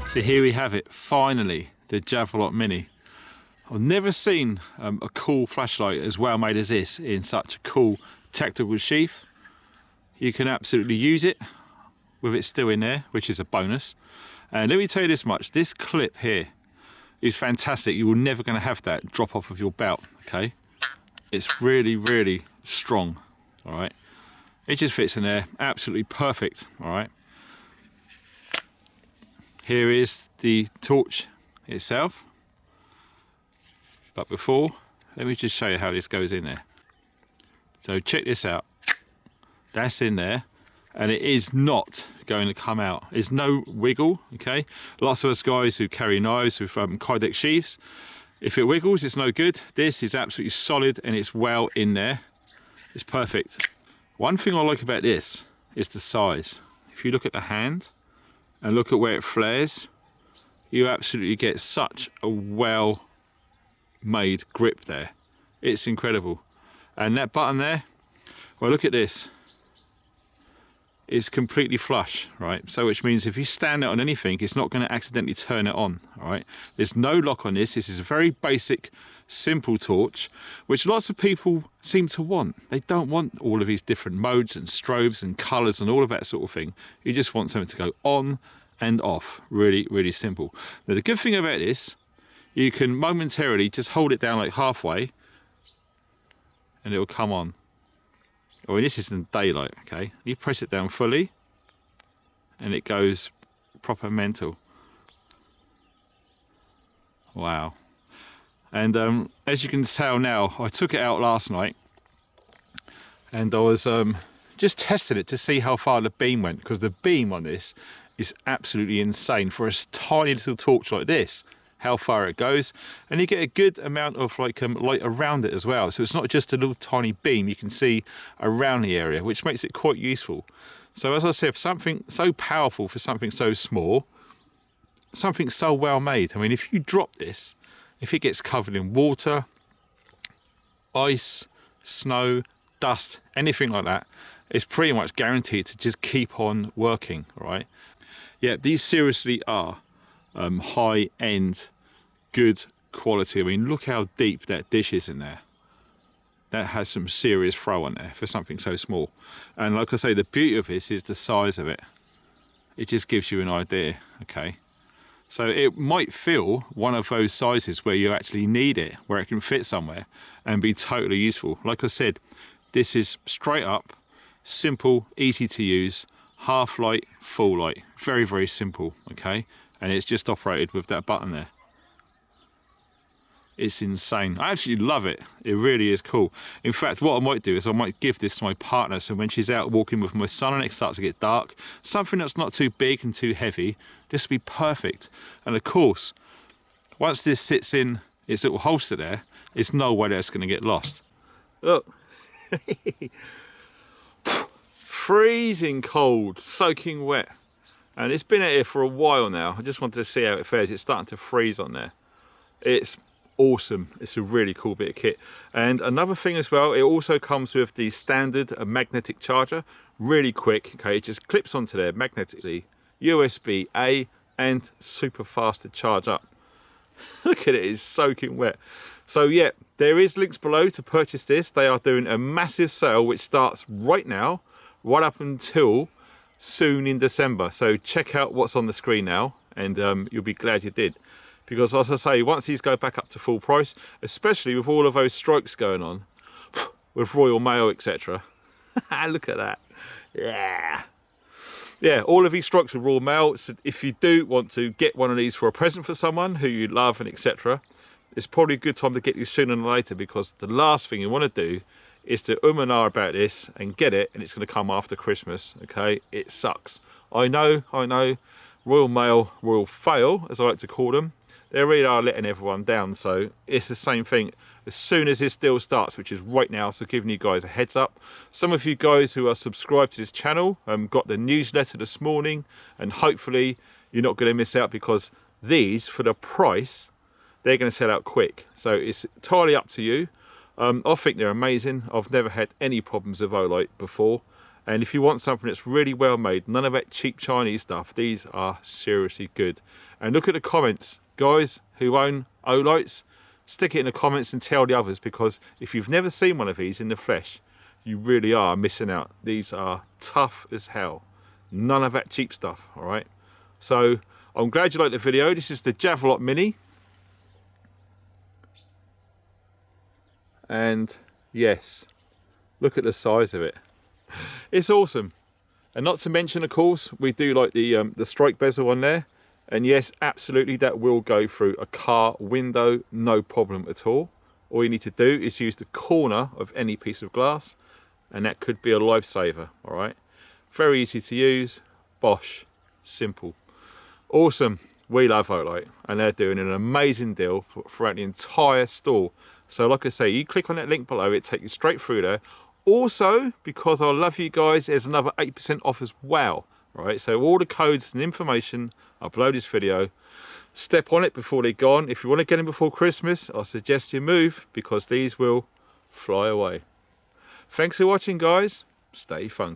So here we have it, finally, the Javalot Mini. I've never seen a cool flashlight as well made as this in such a cool tactical sheath. You can absolutely use it with it still in there, which is a bonus. And let me tell you this much, this clip here is fantastic. You're never going to have that drop off of your belt, okay? It's really, really strong, all right? It just fits in there, absolutely perfect, all right? Here is the torch itself. But before, let me just show you how this goes in there. So check this out. That's in there, and it is not going to come out. There's no wiggle, okay? Lots of us guys who carry knives with Kydex sheaths, if it wiggles, it's no good. This is absolutely solid and it's well in there. It's perfect. One thing I like about this is the size. If you look at the hand and look at where it flares, you absolutely get such a well made grip there. It's incredible. And that button there, well, look at this. It's completely flush, right? So which means if you stand it on anything, it's not going to accidentally turn it on, all right? There's no lock on this. This is a very basic, simple torch, which lots of people seem to want. They don't want all of these different modes and strobes and colors and all of that sort of thing. You just want something to go on and off. Really, really simple. Now, the good thing about this, you can momentarily just hold it down like halfway and it'll come on. Oh, and this is in daylight, okay? You press it down fully and it goes proper mental. Wow. And as you can tell now, I took it out last night and I was just testing it to see how far the beam went, because the beam on this is absolutely insane for a tiny little torch like this. How far it goes, and you get a good amount of light around it as well, so it's not just a little tiny beam, you can see around the area, which makes it quite useful. So as I said, for something so powerful, for something so small, something so well made. I mean, if you drop this, if it gets covered in water, ice, snow, dust, anything like that, it's pretty much guaranteed to just keep on working, all right? Yeah, these seriously are high-end, good quality. I mean, look how deep that dish is in there. That has some serious throw on there for something so small. And like I say, the beauty of this is the size of it. It just gives you an idea, okay? So it might feel one of those sizes where you actually need it, where it can fit somewhere and be totally useful. Like I said, this is straight up, simple, easy to use, half light, full light. Very, very simple, okay? And it's just operated with that button there. It's insane. I absolutely love it. It really is cool. In fact, what I might do is I might give this to my partner, so when she's out walking with my son and it starts to get dark, something that's not too big and too heavy, this would be perfect. And of course, once this sits in its little holster there, there's no way that's going to get lost. Look. Freezing cold, soaking wet. And it's been out here for a while now. I just wanted to see how it fares. It's starting to freeze on there. It's awesome. It's a really cool bit of kit. And another thing as well, it also comes with the standard magnetic charger. Really quick, okay? It just clips onto there magnetically. USB-A and super fast to charge up. Look at it, it's soaking wet. So yeah, there is links below to purchase this. They are doing a massive sale which starts right now, right up until soon in December. So check out what's on the screen now and you'll be glad you did, because as I say, once these go back up to full price, especially with all of those strikes going on with Royal Mail, etc. Look at that. Yeah, all of these strikes with Royal Mail. So if you do want to get one of these for a present for someone who you love and etc., it's probably a good time to get you sooner than later, because the last thing you want to do is to and ah about this and get it, and it's going to come after Christmas, okay? It sucks. I know, Royal Mail will fail, as I like to call them. They really are letting everyone down, so it's the same thing. As soon as this deal starts, which is right now, so giving you guys a heads up. Some of you guys who are subscribed to this channel got the newsletter this morning, and hopefully you're not going to miss out, because these, for the price, they're going to sell out quick. So it's entirely up to you. I think they're amazing. I've never had any problems with Olight before, And if you want something that's really well made, none of that cheap Chinese stuff, these are seriously good. And look at the comments. Guys who own Olights, stick it in the comments and tell the others, because if you've never seen one of these in the flesh, you really are missing out. These are tough as hell. None of that cheap stuff, all right? So I'm glad you liked the video. This is the Javelot Mini. And yes, look at the size of it. It's awesome. And not to mention, of course, we do like the strike bezel on there. And yes, absolutely, that will go through a car window, no problem at all. All you need to do is use the corner of any piece of glass, and that could be a lifesaver, all right? Very easy to use, bosh, simple. Awesome, we love Olight, and they're doing an amazing deal throughout the entire store. So like I say, you click on that link below, it takes you straight through there. Also, because I love you guys, there's another 8% off as well. Right, so all the codes and information, I'll upload this video. Step on it before they're gone. If you want to get them before Christmas, I suggest you move, because these will fly away. Thanks for watching, guys. Stay funky.